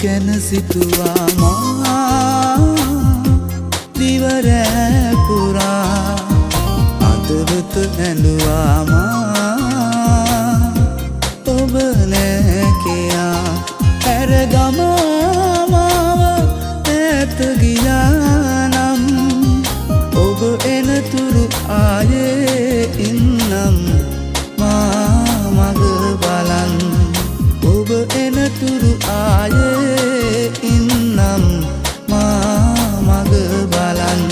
ගැන සිතුවා මා දිවරෑ පුරා අදවත ඇඬුවා මා ඔබ නෑ කියා ඇරගම මාව ඈත ගියා නම් ඔබ එනතුරු ආයේ ඉන්නම් මා මග බලන් ඔබ එනතුරු ආයේ ඉන්නම් මා මග බලන්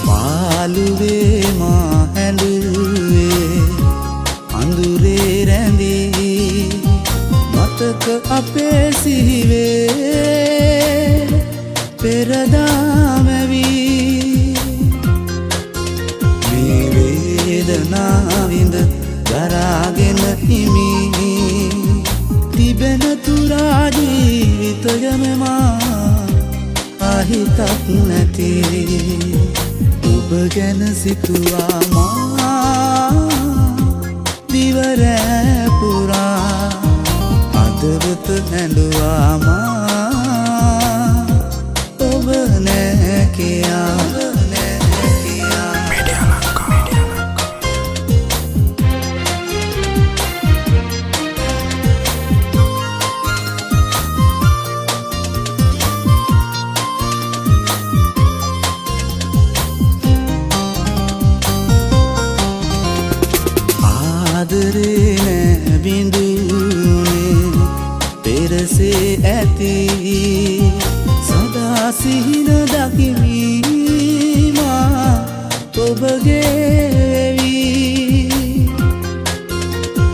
පාළුවේ මා හැඬුවේ අඳුරේ රැඳී මතක අපේ සිහිවේ පෙරදා මැවී මේ වේදනාවින්ද දරාගෙන හිමි තිබෙන තුරා ජීවිතයම මා අහිතක් නැති ඔබ ගැන සිතුවා මා දිවරෑ පුරා අදවත ඇඬුවා මා ඔබ නෑ කියා ආදරේ නෑ බිඳුනේ පෙරසේ ඇති සදා සිහින දකිමි මා ඔබගේ වෙවි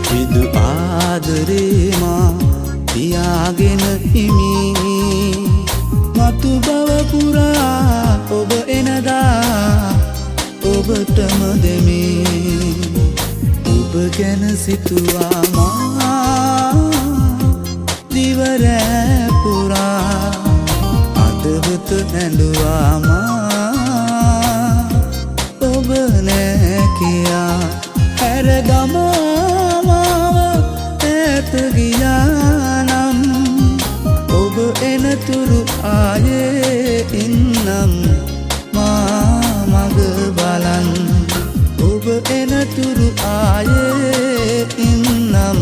විදු ආදරේ මා තියාගෙන හිමි මතු බව පුරා ඔබ එනදා ඔබටම දෙමි ඔබ ගැන සිතුවා මා දිවරෑ පුරා අදවත ඇඬුවා මා ඔබ නෑ කියා ඇරගම මාව ඈත ගියා නම් ඔබ එනතුරු ආයේ ඉන්නම් මා මග බලන් ඔබ එනතුරු ආයේ ඉන්නම්